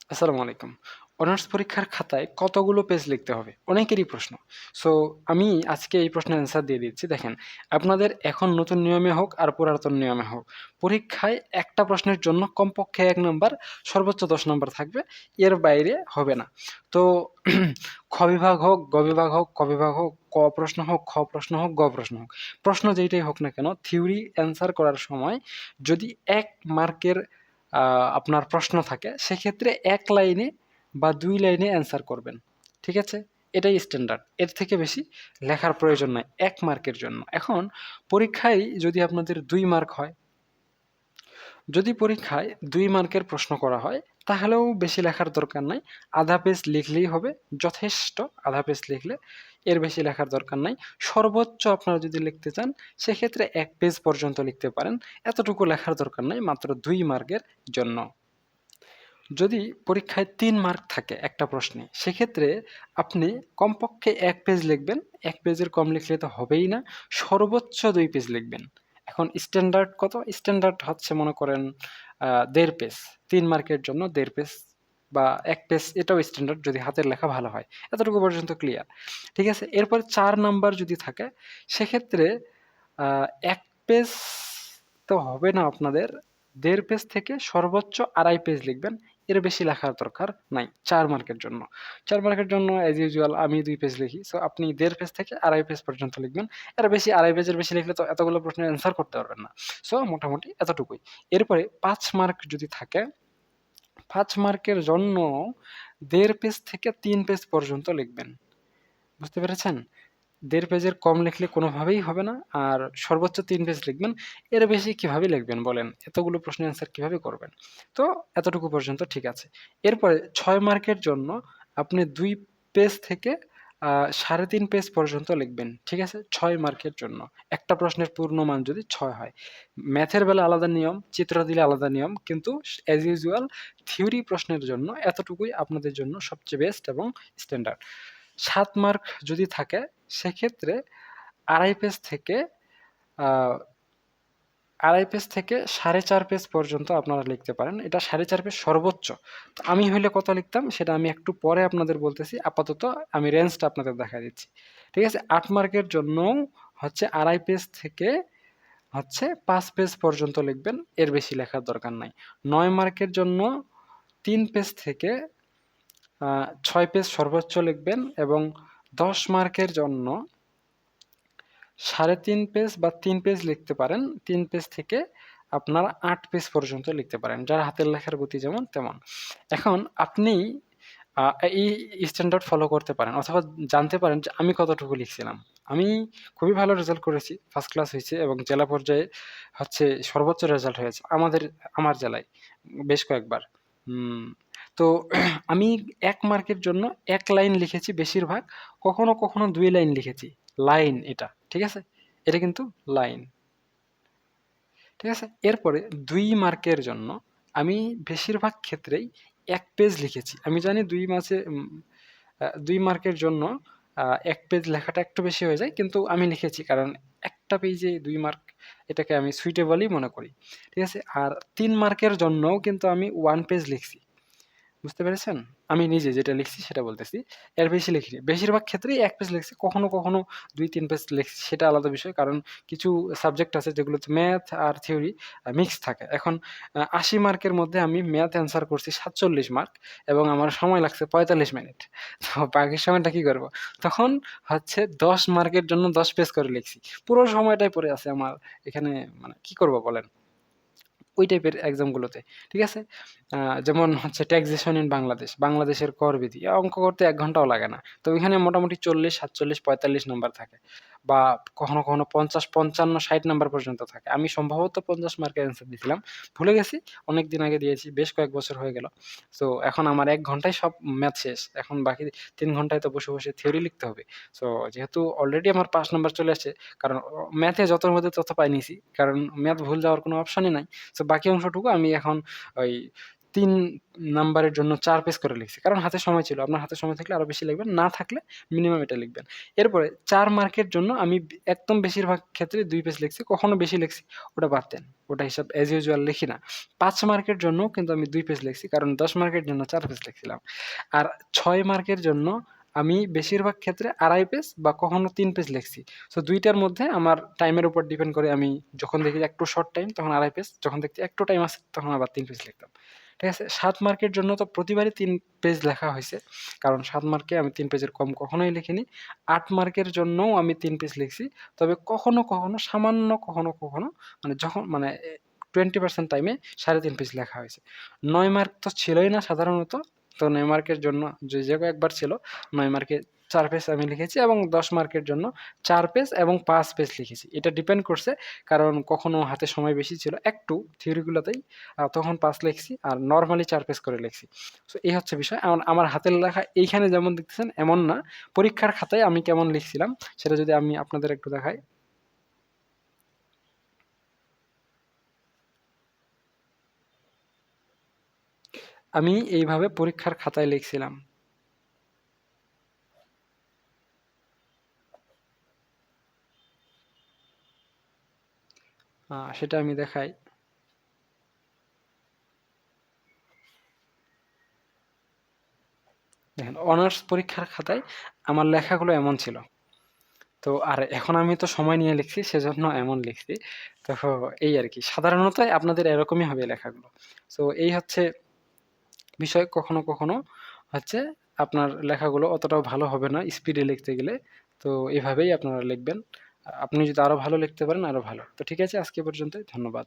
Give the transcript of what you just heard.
আসসালামু আলাইকুম। অনার্স পরীক্ষার খাতায় কতগুলো পেজ লিখতে হবে? অনেকেরই প্রশ্ন। সো আমি আজকে এই প্রশ্নের অ্যান্সার দিয়ে দিচ্ছি। দেখেন, আপনাদের এখন নতুন নিয়মে হোক আর পুরাতন নিয়মে হোক, পরীক্ষায় একটা প্রশ্নের জন্য কমপক্ষে ১ নাম্বার, সর্বোচ্চ ১০ নাম্বার থাকবে। এর বাইরে হবে না। তো খ বিভাগ হোক, গ বিভাগ হোক, ক বিভাগ হোক, ক প্রশ্ন হোক, খ প্রশ্ন হোক, গ প্রশ্ন হোক। প্রশ্ন যেইটাই হোক না কেন, থিওরি অ্যান্সার করার সময় যদি ১ মার্কের আপনার প্রশ্ন থাকে, সেক্ষেত্রে ১ লাইনে বা ২ লাইনে অ্যান্সার করবেন। ঠিক আছে? এটাই স্ট্যান্ডার্ড। এর থেকে বেশি লেখার প্রয়োজন নাই ১ মার্কের জন্য। এখন পরীক্ষায় যদি আপনাদের ২ মার্ক হয়, যদি পরীক্ষায় ২ মার্কের প্রশ্ন করা হয়, তাহলেও বেশি লেখার দরকার নাই। আধা পেজ লিখলেই হবে, যথেষ্ট। আধা পেজ লিখলে এর বেশি লেখার দরকার নাই। সর্বোচ্চ আপনারা যদি লিখতে চান, সেক্ষেত্রে ১ পেজ পর্যন্ত লিখতে পারেন। এতটুকু লেখার দরকার নাই মাত্র ২ মার্কের জন্য। যদি পরীক্ষায় ৩ মার্ক থাকে একটা প্রশ্নে, সেক্ষেত্রে আপনি কমপক্ষে ১ পেজ লিখবেন। ১ পেজের কম লিখলে তো হবেই না। সর্বোচ্চ ২ পেজ লিখবেন। এখন স্ট্যান্ডার্ড কত? স্ট্যান্ডার্ড হচ্ছে মনে করেন ১.৫ পেজ। ৩ মার্কের জন্য ১.৫ পেজ বা ১ পেজ, এটাও স্ট্যান্ডার্ড যদি হাতের লেখা ভালো হয়। এতটুকু পর্যন্ত ক্লিয়ার। ঠিক আছে? এরপরে ৪ নাম্বার যদি থাকে, সেক্ষেত্রে ১ পেজ তো হবে না আপনাদের। ১.৫ পেজ থেকে সর্বোচ্চ ২.৫ পেজ লিখবেন। এর বেশি লেখার দরকার নাই ৪ মার্কের জন্য। ৪ মার্কের জন্য অ্যাজ ইউজুয়াল আমি ২ পেজ লিখি। সো আপনি ১.৫ পেজ থেকে ২.৫ পেজ পর্যন্ত লিখবেন। এর বেশি ২.৫ পেজের বেশি লিখলে তো এতগুলো প্রশ্নের অ্যান্সার করতে পারবেন না। সো মোটামুটি এতটুকুই। এরপরে ৫ মার্ক যদি থাকে, ৫ মার্কের জন্য ১.৫ পেজ থেকে ৩ পেজ পর্যন্ত লিখবেন। বুঝতে পেরেছেন? ১.৫ পেজের কম লিখলে কোনোভাবেই হবে না। আর সর্বোচ্চ ৩ পেজ লিখবেন। এর বেশি কিভাবে লিখবেন বলেন? এতগুলো প্রশ্নের অ্যান্সার কিভাবে করবেন? তো এতটুকু পর্যন্ত ঠিক আছে। এরপরে ৬ মার্কের জন্য আপনি ২ পেজ থেকে ৩.৫ পেজ পর্যন্ত লিখবেন। ঠিক আছে? ৬ মার্কের জন্য। একটা প্রশ্নের পূর্ণমান যদি ৬ হয়। ম্যাথের বেলা আলাদা নিয়ম, চিত্র দিলে আলাদা নিয়ম। কিন্তু অ্যাজ ইউজুয়াল থিওরি প্রশ্নের জন্য এতটুকুই আপনাদের জন্য সবচেয়ে বেস্ট এবং স্ট্যান্ডার্ড। ৭ মার্ক যদি থাকে, সেক্ষেত্রে ২.৫ পেজ থেকে আ ২.৫ পেজ থেকে ৪.৫ পেজ পর্যন্ত আপনারা লিখতে পারেন। এটা ৪.৫ পেজ সর্বোচ্চ। তো আমি হইলে কত লিখতাম সেটা আমি একটু পরে আপনাদের বলতেছি। আপাতত আমি রেঞ্জটা আপনাদের দেখায় দিচ্ছি। ঠিক আছে? ৮ মার্কের জন্যও হচ্ছে ২.৫ পেজ থেকে হচ্ছে ৫ পেজ পর্যন্ত লিখবেন। এর বেশি লেখার দরকার নাই। ৯ মার্কের জন্য ৩ পেজ থেকে ৬ পেজ সর্বোচ্চ লিখবেন এবং ১০ মার্কের জন্য ৩.৫ পেজ বা ৩ পেজ লিখতে পারেন। ৩ পেজ থেকে আপনারা ৮ পেজ পর্যন্ত লিখতে পারেন। যার হাতের লেখার গতি যেমন তেমন। এখন আপনি আ এই স্ট্যান্ডার্ড ফলো করতে পারেন অথবা জানতে পারেন যে আমি কতটুকু লিখছিলাম। আমি খুবই ভালো রেজাল্ট করেছি। ফার্স্ট ক্লাস হইছে এবং জেলা পর্যায়ে হচ্ছে সর্বোচ্চ রেজাল্ট হয়েছে আমার জেলায় বেশ কয়েকবার। উম তো আমি ১ মার্কের জন্য ১ লাইন লিখেছি বেশিরভাগ। কখনো, কখনো ২ লাইন লিখেছি। লাইন এটা। ঠিক আছে? এটা কিন্তু লাইন। ঠিক আছে? এরপরে ২ মার্কের জন্য আমি বেশিরভাগ ক্ষেত্রেই ১ পেজ লিখেছি। আমি জানি ২ মাসে ২ মার্কের জন্য ১ পেজ লেখাটা একটু বেশি হয়ে যায়। কিন্তু আমি লিখেছি কারণ একটা পেজে ২ মার্ক, এটাকে আমি সুইটেবলই মনে করি। ঠিক আছে? আর ৩ মার্কের জন্যও কিন্তু আমি 1 পেজ লিখছি। বুঝতে পেরেছেন? আমি নিজে যেটা লিখছি সেটা বলতেছি। এর বেশি লিখিনি। বেশিরভাগ ক্ষেত্রেই ১ পেজ লিখছি। কখনো, কখনো ২-৩ পেজ লিখছি। সেটা আলাদা বিষয়। কারণ কিছু সাবজেক্ট আছে যেগুলোতে ম্যাথ আর থিওরি মিক্স থাকে। এখন ৮০ মার্কের মধ্যে আমি ম্যাথ অ্যান্সার করছি ৪৭ মার্ক এবং আমার সময় লাগছে ৪৫ মিনিট। তো বাকি সময়টা কি করব? তখন হচ্ছে ১০ মার্কের জন্য ১০ পেজ করে লিখছি। পুরো সময়টাই পড়ে আছে আমার এখানে, মানে কি করব বলেন? ওই টাইপের এক্সামগুলোতে। ঠিক আছে? যেমন হচ্ছে ট্যাক্সেশন ইন বাংলাদেশ, বাংলাদেশের করবিধি। অঙ্ক করতে ১ ঘন্টাও লাগে না। তো ওইখানে মোটামুটি ৪০, ৪৭, ৪৫ নাম্বার থাকে। বা কখনো, কখনো ৫০, ৫৫, ৬০ নাম্বার পর্যন্ত থাকে। আমি সম্ভবত ৫০ মার্কের অ্যান্সার দিছিলাম। ভুলে গেছি। অনেকদিন আগে দিয়েছি। বেশ কয়েক বছর হয়ে গেল। সো এখন আমার ১ ঘন্টায় সব ম্যাথ শেষ। এখন বাকি ৩ ঘন্টায় তো বসে, বসে থিওরি লিখতে হবে। সো যেহেতু অলরেডি আমার ৫ নাম্বার চলে আসছে, কারণ ম্যাথে যতর মধ্যে তত পাই নিছি। কারণ ম্যাথ ভুল যাওয়ার কোনো অপশনই নাই। সো বাকি অংশটুকু আমি এখন ওই 3 নাম্বারের জন্য 4 পেজ করে লিখছি। কারণ হাতে সময় ছিল। আপনার হাতে সময় থাকলে আরো বেশি লিখবেন। না থাকলে মিনিমাম এটা লিখবেন। এরপরে 4 মার্কের জন্য আমি একদম বেশিরভাগ ক্ষেত্রে 2 পেজ লিখছি। কখনো বেশি লিখছি, ওটা বাদ দেন। ওটা হিসাব অ্যাজ ইউজুয়াল লিখি না। 5 মার্কের জন্যও কিন্তু আমি 2 পেজ লিখছি। কারণ 10 মার্কের জন্য 4 পেজ লিখছিলাম। আর 6 মার্কের জন্য আমি বেশিরভাগ ক্ষেত্রে 2.5 পেজ বা কখনো 3 পেজ লিখছি। সো 2 টার মধ্যে আমার টাইমের উপর ডিপেন্ড করে আমি যখন দেখি যে একটু শর্ট টাইম তখন 2.5 পেজ, যখন দেখছি একটু টাইম আছে তখন আবার 3 পেজ লিখতাম। ঠিক আছে? 7 মার্কের জন্য তো প্রতিবারই 3 পেজ লেখা হইছে। কারণ 7 মার্কে আমি 3 পেজের কম কখনোই লিখিনি। 8 মার্কের জন্যও আমি 3 পেজ লিখছি। তবে কখনো, কখনো সামান্য কখনো, কখনো মানে যখন মানে 20% টাইমে 3.5 পেজ লেখা হয়েছে। 9 মার্ক তো ছিলই না সাধারণত। তো 9 মার্কের জন্য যে কয়েকবার ছিল 9 মার্কে 4 পেজ আমি লিখেছি এবং 10 মার্কের জন্য 4 পেজ এবং 5 পেজ লিখেছি। এটা ডিপেন্ড করছে, কারণ কখনো হাতে সময় বেশি ছিল একটু থিওরিগুলোতেই, তখন 5 লিখছি আর নরমালি 4 পেজ করে লিখছি। সো এই হচ্ছে বিষয়। আমার হাতের লেখা এইখানে যেমন দেখতেছেন এমন না। পরীক্ষার খাতায় আমি কেমন লিখছিলাম সেটা যদি আমি আপনাদের একটু দেখাই। আমি এইভাবে পরীক্ষার খাতায় লিখছিলাম। সেটা আমি দেখাই। দেখেন অনার্স পরীক্ষার খাতায় আমার লেখাগুলো এমন ছিল। তো আর এখন আমি তো সময় নিয়ে লিখছি সেজন্য এমন লিখছি। তো এই আরকি। সাধারণত আপনাদের এরকমই হবে লেখাগুলো। সো এই হচ্ছে বিষয়। কখনো, কখনো হচ্ছে আপনার লেখাগুলো অতটাও ভালো হবে না স্পিডে লিখতে গেলে। তো এভাবেই আপনারা লিখবেন। আপনি যদি আরো ভালো লিখতে পারেন আরো ভালো। তো ঠিক আছে, আজকে পর্যন্তই। ধন্যবাদ।